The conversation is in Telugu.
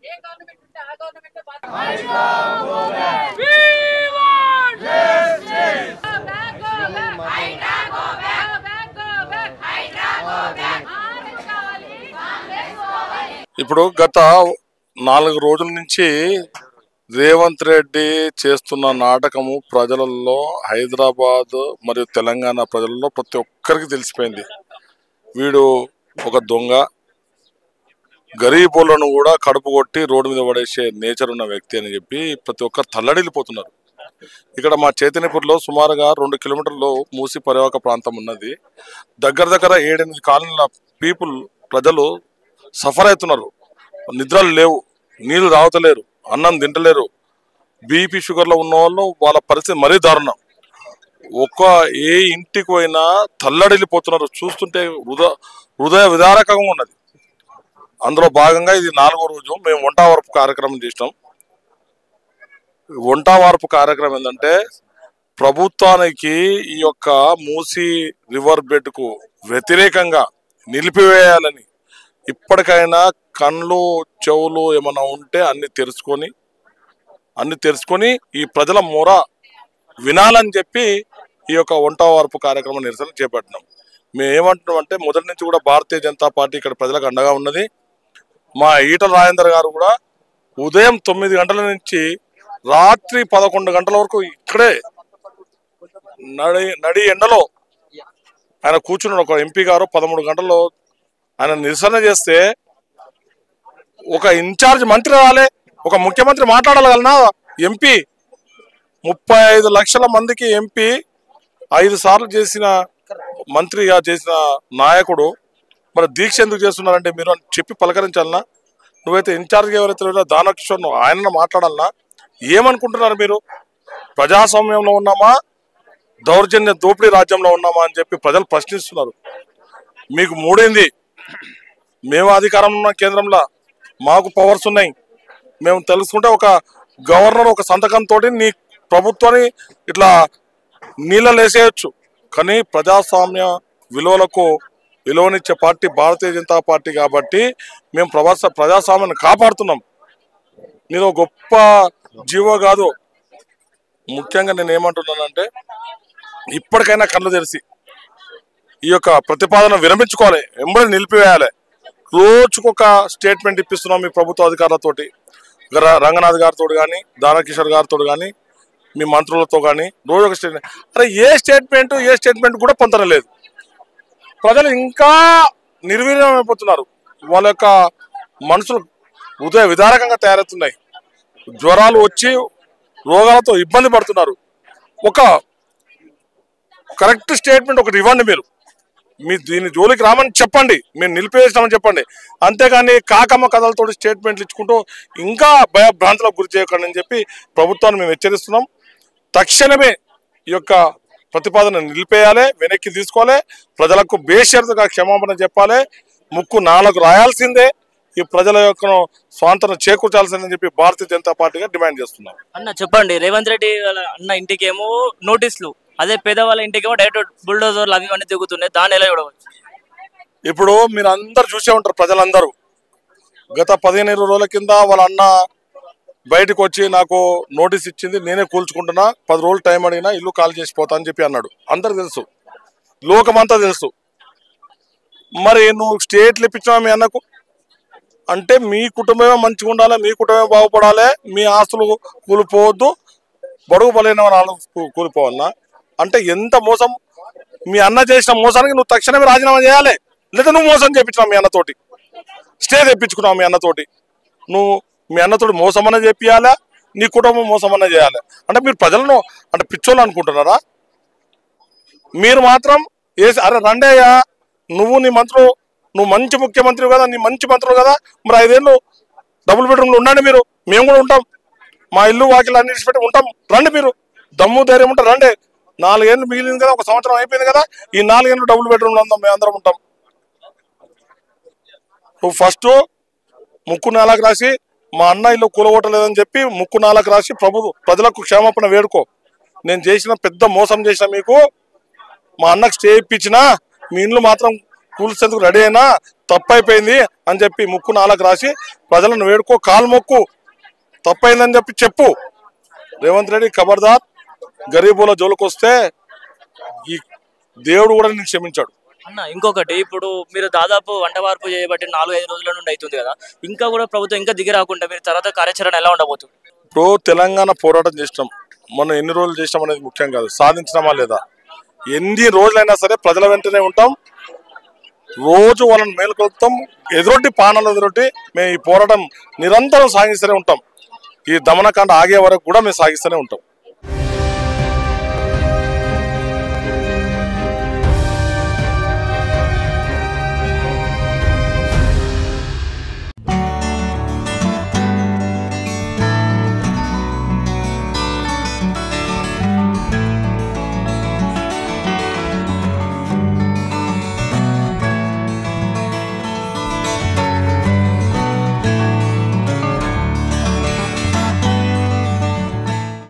ఇప్పుడు గత 4 రోజుల నుంచి రేవంత్ రెడ్డి చేస్తున్న నాటకము ప్రజలలో, హైదరాబాద్ మరియు తెలంగాణ ప్రజలలో ప్రతి ఒక్కరికి తెలిసిపోయింది. వీడు ఒక దొంగ, గరీబులను కూడా కడుపు కొట్టి రోడ్డు మీద పడేసే నేచర్ ఉన్న వ్యక్తి అని చెప్పి ప్రతి ఒక్కరు తల్లడిల్లిపోతున్నారు. ఇక్కడ మా చైతన్యపూర్లో సుమారుగా 2 కిలోమీటర్లు మూసి పరివాహక ప్రాంతం ఉన్నది. దగ్గర 7-8 కాలనీల ప్రజలు సఫర్ అవుతున్నారు. నిద్రలు లేవు, నీళ్లు తాగుతలేరు, అన్నం తింటలేరు. బీపీ షుగర్లో ఉన్న వాళ్ళు వాళ్ళ పరిస్థితి మరీ దారుణం. ఏ ఇంటికి పోయినా తల్లడిల్లిపోతున్నారు. చూస్తుంటే హృదయ విదారకంగా ఉన్నది. అందులో భాగంగా ఇది 4వ రోజు మేము వంట వార్పు కార్యక్రమం చేసినాం. వంట వార్పు కార్యక్రమం ఏంటంటే ప్రభుత్వానికి ఈ యొక్క మూసీ రివర్ బెడ్ కు వ్యతిరేకంగా నిలిపివేయాలని, ఇప్పటికైనా కళ్ళు చెవులు ఏమన్నా ఉంటే అన్ని తెరుచుకొని ఈ ప్రజల మొర వినాలని చెప్పి ఈ యొక్క వంట వార్పు కార్యక్రమం నిరసన చేపట్టినాం. మేము ఏమంటున్నాం అంటే మొదటి నుంచి కూడా భారతీయ జనతా పార్టీ ఇక్కడ ప్రజలకు అండగా ఉన్నది. మా ఈటల రాజేందర్ గారు కూడా ఉదయం 9 గంటల నుంచి రాత్రి 11 గంటల వరకు ఇక్కడే నడి ఎండలో ఆయన కూర్చున్నాడు. ఒక ఎంపీ గారు 13 గంటల్లో ఆయన నిరసన చేస్తే ఒక ఇన్ఛార్జ్ మంత్రి రాలే, ఒక ముఖ్యమంత్రి మాట్లాడగలనా? ఎంపీ 35 లక్షల మందికి ఎంపీ 5 సార్లు చేసిన మంత్రిగా చేసిన నాయకుడు మరి దీక్ష ఎందుకు చేస్తున్నారంటే మీరు అని చెప్పి పలకరించాలన్నా? నువ్వైతే ఇన్ఛార్జ్గా ఎవరైతే దానకిషోర్ ఆయన మాట్లాడాలన్నా? ఏమనుకుంటున్నారు మీరు? ప్రజాస్వామ్యంలో ఉన్నామా, దౌర్జన్య దోపిడీ రాజ్యంలో ఉన్నామా అని చెప్పి ప్రజలు ప్రశ్నిస్తున్నారు. మీకు మూడింది. మేము అధికారంలో ఉన్న కేంద్రంలో మాకు పవర్స్ ఉన్నాయి. మేము తెలుసుకుంటే ఒక గవర్నర్ ఒక సంతకంతో నీ ప్రభుత్వాన్ని ఇట్లా నీళ్ళలో వేసేయచ్చు. కానీ ప్రజాస్వామ్య విలువలకు విలువనిచ్చే పార్టీ భారతీయ జనతా పార్టీ కాబట్టి మేము ప్రజాస్వామ్యాన్ని కాపాడుతున్నాం. నేను గొప్ప జీవో కాదు. ముఖ్యంగా నేను ఏమంటున్నానంటే ఇప్పటికైనా కళ్ళు తెరిచి ఈ యొక్క ప్రతిపాదన విరమించుకోవాలి, వెంబడి నిలిపివేయాలి. రోజుకొక స్టేట్మెంట్ ఇప్పిస్తున్నాం మీ ప్రభుత్వ అధికారులతోటి, రంగనాథ్ గారితో కానీ, దానకిషోర్ గారితో కానీ, మీ మంత్రులతో కానీ రోజు ఒక స్టేట్మెంట్. అరే ఏ స్టేట్మెంట్ కూడా పొందలేదు. ప్రజలు ఇంకా నిర్వీర్యం అయిపోతున్నారు. వాళ్ళ యొక్క మనసులు హృదయ విదారకంగా తయారవుతున్నాయి. జ్వరాలు వచ్చి రోగాలతో ఇబ్బంది పడుతున్నారు. ఒక కరెక్ట్ స్టేట్మెంట్ ఒకటి ఇవ్వండి. మీ దీని జోలికి రామని చెప్పండి, మేము నిలిపేస్తామని చెప్పండి. అంతేగాని కాకమ్మ కథలతో స్టేట్మెంట్లు ఇచ్చుకుంటూ ఇంకా భయభ్రాంతులకు గురి చేయకండి అని చెప్పి ప్రభుత్వాన్ని మేము హెచ్చరిస్తున్నాం. తక్షణమే ఈ యొక్క ప్రతిపాదన నిలిపేయాలి, వెనక్కి తీసుకోవాలి. ప్రజలకు బేషరతుగా క్షమాపణ చెప్పాలి. ముక్కు 4 రాయాల్సిందే. ఈ ప్రజల యొక్క స్వాంతన చేకూర్చాల్సిందని చెప్పి భారతీయ జనతా పార్టీగా డిమాండ్ చేస్తున్నాం. అన్న చెప్పండి, రేవంత్ రెడ్డి అన్న ఇంటికి ఏమో నోటీసులు, అదే పేదవాళ్ళ ఇంటికి ఏమో డైరెక్ట్ బుల్డోజర్లు అవి అన్నీ దిగుతున్నాయి. దాన్ని ఎలా చూడవచ్చు? ఇప్పుడు మీరు అందరు చూసే ఉంటారు. ప్రజలందరూ గత 15-20 రోజుల కింద వాళ్ళ అన్న బయటకు వచ్చి నాకు నోటీస్ ఇచ్చింది, నేనే కూల్చుకుంటున్నా, 10 రోజులు టైం అడిగినా ఇల్లు ఖాళీ చేసిపోతా అని చెప్పి అన్నాడు. అందరికి తెలుసు, లోకమంతా తెలుసు. మరి నువ్వు స్టేట్లు ఇప్పించినా మీ అన్నకు అంటే మీ కుటుంబమే మంచిగా ఉండాలి, మీ కుటుంబమే బాగుపడాలి, మీ ఆస్తులు కూలిపోవద్దు, బడుగు బలైన వాళ్ళు కూలిపోవాలన్నా అంటే ఎంత మోసం! మీ అన్న చేసిన మోసానికి నువ్వు తక్షణమే రాజీనామా చేయాలి. లేదా నువ్వు మోసం చేయించినావు మీ అన్నతోటి, స్టే తెప్పించుకున్నావు మీ అన్నతోటి. నువ్వు మీ అన్నతోటి మోసం అన్న చేపియాలా, నీ కుటుంబం మోసం అన్న చేయాలి. అంటే మీరు ప్రజలను అంటే పిచ్చోళ్ళు అనుకుంటున్నారా? మీరు మాత్రం అరే రండయ్యా, నీ మంత్రులు, నువ్వు మంచి ముఖ్యమంత్రి కదా, నీ మంచి మంత్రులు కదా, మరి 5 ఏళ్ళు డబుల్ బెడ్రూమ్లో ఉండండి. మేము కూడా ఉంటాం, మా ఇల్లు వాకిలు అన్ని పెట్టి ఉంటాం. రండి, మీరు దమ్ము ధైర్యం ఉంటారు, రండి. 4 ఏళ్ళు మిగిలింది కదా, 1 సంవత్సరం అయిపోయింది కదా, ఈ 4 ఏళ్ళు డబుల్ బెడ్రూమ్లో ఉందాం, మేము అందరం ఉంటాం. నువ్వు ఫస్ట్ ముక్కు 4 రాసి మా అన్న ఇల్లు కూలగొట్టలేదని చెప్పి ముక్కు 4 రాసి ప్రజలకు క్షమాపణ వేడుకో. నేను చేసిన పెద్ద మోసం చేసిన మీకు, మా అన్నకు స్టే ఇప్పించినా మీ ఇండ్లు మాత్రం కూల్చేందుకు రెడీ అయినా తప్పైపోయింది అని చెప్పి ముక్కు నాలకు రాసి ప్రజలను వేడుకో, కాలు మొక్కు, తప్పైందని చెప్పి చెప్పు. రేవంత్ రెడ్డి ఖబర్దార్, గరీబుల జోలికి వస్తే ఈ దేవుడు కూడా నేను క్షమించాడు. అన్న ఇంకొకటి, ఇప్పుడు మీరు దాదాపు వంట వార్పు చేయబట్టి 4-5 రోజుల నుండి అవుతుంది కదా, ఇంకా కూడా ప్రభుత్వం ఇంకా దిగి రాకుండా మీరు తర్వాత కార్యాచరణ ఎలా ఉండబోతుంది? ఇప్పుడు తెలంగాణ పోరాటం చేసినాం, మనం ఎన్ని రోజులు చేసినాం అనేది ముఖ్యం కాదు, సాధించినామా లేదా. ఎన్ని రోజులైనా సరే ప్రజల వెంటనే ఉంటాం, రోజు వాళ్ళని మేలుకొల్పుతాం, ఎదురొడ్డి పానాలు ఎదురొడ్డి మేము ఈ పోరాటం నిరంతరం సాగిస్తూనే ఉంటాం. ఈ దమనకాండ ఆగే వరకు కూడా మేము సాగిస్తూనే ఉంటాం.